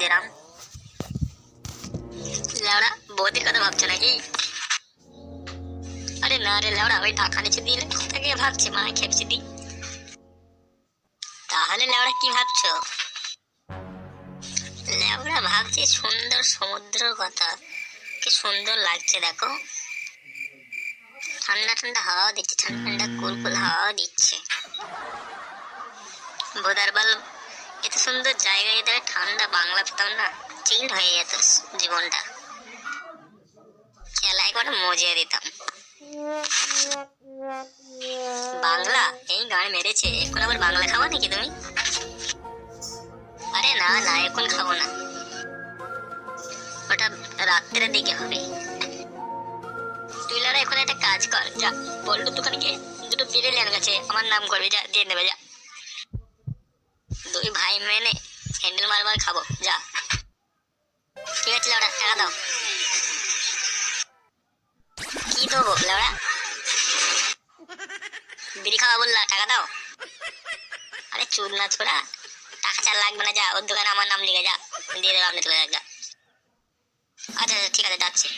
দিলাম। লেওড়া বৌদির কথা ভাবছো নাকি? আরে না রে লেওড়া, ওই টাকা নিচে দিলে কোথা গিয়ে ভাবছি মা খেপছি দি। তাহলে লেওড়া কি ভাবছো? লেওড়া ভাবছি সুন্দর সমুদ্রের কথা, কি সুন্দর লাগছে দেখো। ঠান্ডা ঠান্ডা হাওয়া দিচ্ছে, ঠান্ডা ঠান্ডা কুলকুল হাওয়া দিচ্ছে। ভোদার বাল, এত সুন্দর জায়গায় যদি ঠান্ডা বাংলা পেতাম না, চিল হয়ে যেত জীবনটা। খেলায় করে মজিয়ে দিতাম। বাংলা এই গান মেরেছে, এখন আবার বাংলা খাওয়া নাকি তুমি? আরে না না, এখন খাবো না, ওটা রাত্রের দিকে হবে। তুই লারা এখন একটা কাজ কর, যা বল্টুর দোকানে গিয়ে দুটো বিরিয়ানি আন গেছে, আমার নাম করবে, যা দিয়ে নেবে যা। দুই ভাই মেনে হ্যান্ডেল মারবার খাবো, যা। ঠিক আছে লাউড়া, টাকা দাও। কি দেবো লাউড়া? বিড়ি খাওয়া বললা, টাকা দাও। আরে চুদ না ছোড়া, টাকা চার লাগবে না, যা ওর দোকানে আমার নাম লিখে যা, দিয়ে দেবো আপনি, চলে যাক যা। আচ্ছা ঠিক আছে, যাচ্ছি।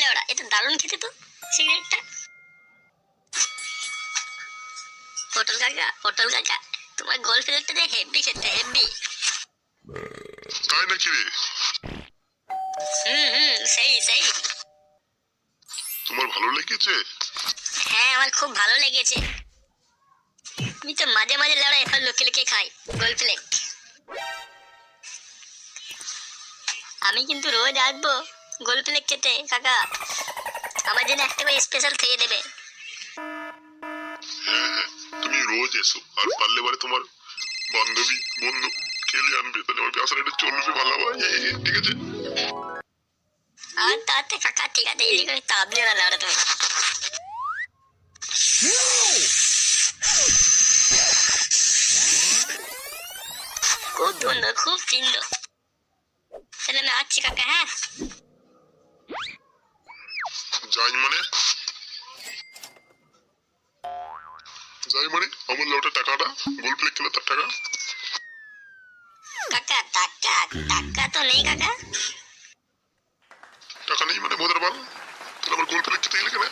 লাউড়া এটা দারুণ খেতে তো সিগারেটটা। পটল কাকা, পটল কাকা, তোমার গোল ফিলেটটা দিয়ে হেভি খেতে, হেভি। তাই নাকি রে? সেই সেই। তোমার ভালো লেগেছে? হ্যাঁ আমার খুব ভালো লেগেছে। আমি তো মাঝে মাঝে লাউড়া এখন লুকিয়ে লুকিয়ে খাই গোল প্লেট। আমি কিন্তু রোজ আসবো গোল প্লেট খেতে কাকা, আমার জন্য একটা করে স্পেশাল খেয়ে দেবে। হ্যাঁ হ্যাঁ, তুমি রোজ এসো, আর পারলে বারে তোমার বান্ধবী বন্ধু খেলে আনবে, তাহলে আমার ব্যবসাটা একটু চলবে ভালো হয়। ঠিক আছে? আর তাতে কাকা ঠিক আছে, এই করে তাপ দিও না লাউড়া তুমি। খুব সুন্দর, খুব সুন্দর। তাহলে আমি আসছি কাকা, হ্যাঁ। যাই মানে? যাই মানে আমার লটা টাকাটা গোল প্লেট খেলে তার টাকা। কাকা টাকা, টাকা তো নেই কাকা। টাকা নেই মানে ভোদার বাল, তাহলে আমার গোল প্লেট খেতে গেলে কেন?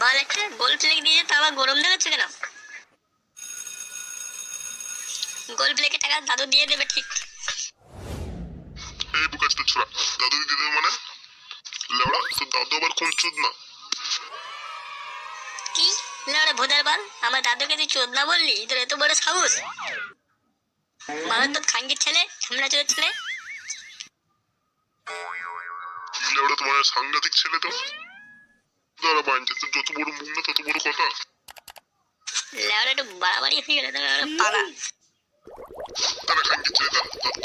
বল একটা গোল প্লেট দিয়ে তো আবার গরম দেখাচ্ছে কেন? গোল প্লেটে টাকা দাদু দিয়ে দেবে ঠিক। এই বুকাচটা ছোড়া, দাদু দিয়ে দেবে মানে? লেওড়া তোর দাদু আবার কোন চুদ না? কি লেওড়া ভোদার বাল, আমার দাদুকে তুই চোদ না বললি? তোর এত বড় সাহস? মানুষ তো খাঙ্গির ছেলে, ঝামলা চোরের ছেলে। লেওড়া তোমার সাংঘাতিক ছেলে তো। দাঁড়া বাঞ্চে, তোর যত বড় মুখ না তত বড় কথা। লেওড়া একটু বাড়াবাড়ি হয়ে গেলে পালা। তারা খাঙ্গি ছেলে, তারা তত্ত্ব।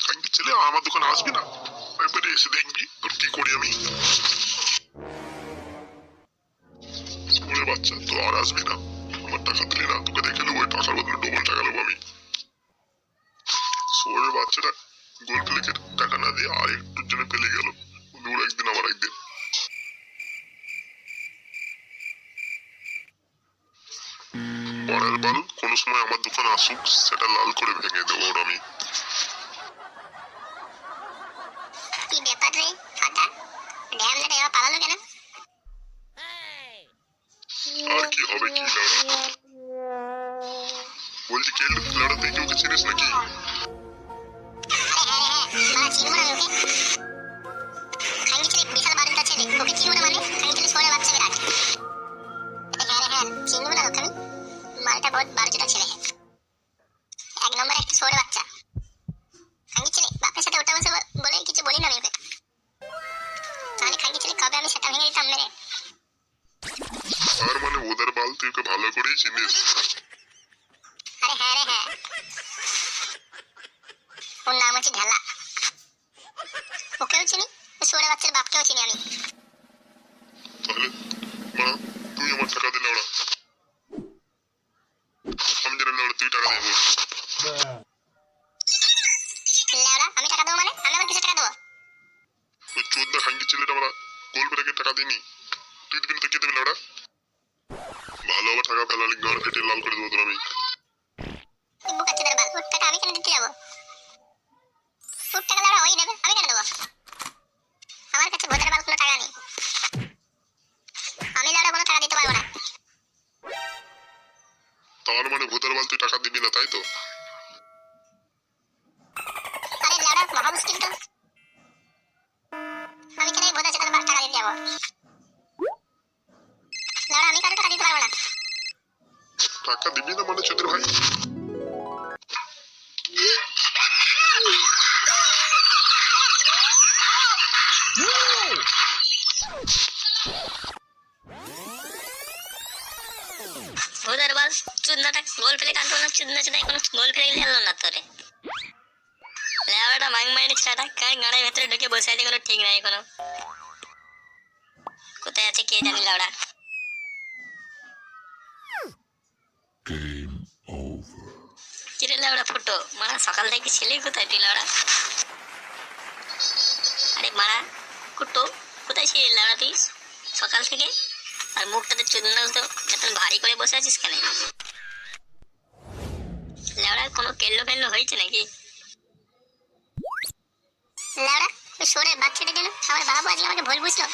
খাঙ্গি ছেলে আমার দোকানে আসবি না, একবারে এসে দেখবি তোর কি করি আমি। ওরে বাচ্চা, তো আর আসবি না, আমার টাকা দিলি না, তোকে দেখে নেবো, ওই টাকার বদলে ডবল টাকা নেবো আমি। সোরের বাচ্চাটা গোল প্লেটের টাকা না দিয়ে আর একটুর জন্য পেলে গেল, ওর একদিন আমার একদিন। পরের বাল কোনো সময় আমার দোকানে আসুক, সেটা লাল করে ভেঙে দেবো ওর আমি। কি ব্যাপার রে ফাটা, ঢ্যামলাটা এবার পালালো কেন? আর কি হবে কি লাউড়া? বলছি কে লাউড়া, তুই কি ওকে চিনিস নাকি? আর মানে ওদের বাল তুই ওকে ভালো করেই চিনিস। আরে হ্যাঁ রে হ্যাঁ, ওর নাম হচ্ছে ঢেলা। ওকেও চিনি, সোরে বাচ্চার বাপকেও চিনি আমি। তাহলে মা, তুই আমার টাকা দিলে ওরা। টাকা দেবো। লেওড়া আমি টাকা দেবো মানে আমি আবার কিসে টাকা দেবো? ওই চোদ্দা খাঙ্কি ছেলেটা আমরা গোল পেটাকে টাকা দিনি, তুই দিবি না তো কে দেবে লেওড়া? ভালো আবার টাকা পেলালি গান কেটে লাল করে দেবো তোর আমি। তুই বুকাচ্ছি তার বাল, ওর টাকা আমি কেন দিতে যাবো? ওর টাকা লেওড়া ওই দেবে, আমি কেন দেবো? আমার কাছে ভোটার বাল কোনো টাকা নেই, আমি লেওড়া কোনো টাকা দিতে পারবো না। তার মানে ভূতের বাল তুই টাকা দিবি না তাই তো? আরে লেওড়া মহা মুশকিল তো, আমি কেন এই ভোটার চেতার বাল টাকা দিতে যাবো? লেওড়া আমি কারো টাকা দিতে পারবো না। টাকা দিবি না মানে চোদ্দের ভাই? ভোটার বাল চুদনাটা গোল ফেলে কাটবো না, চুদনা চুদাই কোনো গোল ফেলে গেল না তোরে। লেওড়াটা মাং মাইনি ছেলেটা কার গাড়ির ভেতরে ঢুকে বসে আছে কোনো ঠিক নাই কোনো, কোথায় আছে কে জানি লেওড়া। Game over. কিরে লেওড়া ফুটো মারা সকাল থেকে ছিলি কোথায় তুই লেওড়া? আরে মারা কুটো কোথায় ছিলি লেওড়া তুই সকাল থেকে? আর মুখটাতে চুদনা তো এত ভারী করে বসে আছিস কেন? লেওড়া কোনো কেল্লো ফেল্লো হয়েছে নাকি? লেওড়া ওই শোরের বাচ্চাটার জন্য আমার বাবু আজকে আমাকে ভুল বুঝলো।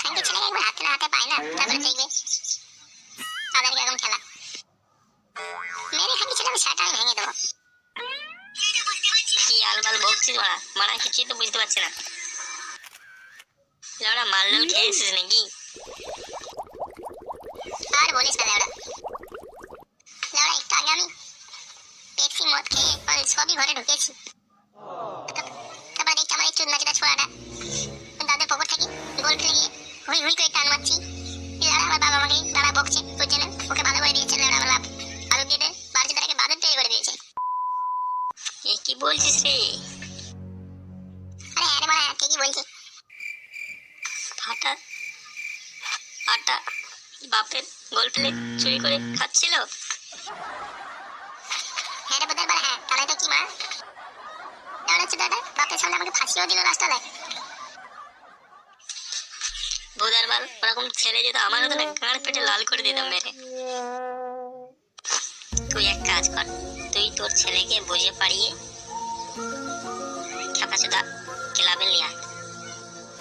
খানকে ছেলেকে একবার হাতে না হাতে পায় না তারপরে দেখবে তাদের এরকম খেলা। মেরে খানকে ছেলে আমি শার্ট আমি ভেঙে দেবো। কি আলবাল বকছিস মারা, মারা কিছুই তো বুঝতে পারছি না। লেওড়া মালডাল খেয়েছিস নাকি? আর বলিস না লেওড়া, লেওড়া একটু আগে আমি পেপসি মদ খেয়ে সবই ঘরে ঢুকেছি, তারপর দেখছি আমার এই চুদনাচুদা ছোড়াটা দাদের পকর থেকে গোল ফেলে গিয়ে হুই হুই করে টান মারছি। লেওড়া আমার বাবা আমাকে দাঁড়া বকছে তোর জন্য, ওকে ভালো করে দিয়েছে লেওড়া আমার বাপ আলু দিয়ে বাড়িতে তাকে বাদর তৈরি করে দিয়েছে। এ কি বলছিস রে? আরে আরে মারা ঠিকই বলছি। ফাটা আটা বাপের গোল ফেলে চুরি করে খাচ্ছিল? হ্যাঁ রে বোধ হয়, হ্যাঁ তাহলে তো কি মা লেওড়া চুদাটা বাপের সামনে আমাকে ফাঁসিও দিল রাস্তায়। ভোদার বাল ওরকম ছেলে যেত আমার হতো না গাঁড় পেটে লাল করে দিতাম মেরে। তুই এক কাজ কর, তুই তোর ছেলেকে বুঝে পাড়িয়ে খেপাচোদা ক্লাবে নিয়ে আয়,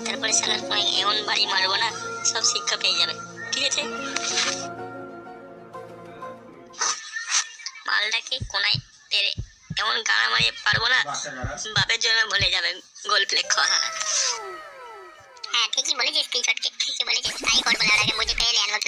তারপরে সালার কোনো এমন বাড়ি মারবো না সব শিক্ষা পেয়ে যাবে, ঠিক আছে? মালটাকে কোনায় তেরে এমন গাড়া মারিয়ে পারবো না বাপের জন্য ভুলে যাবে গোল প্লে খাওয়া। হ্যাঁ ঠিকই বলেছিস তুই, ছটকে ঠিকই বলেছিস, তাই করবো লেওড়াকে বুঝে পেয়ে আনবো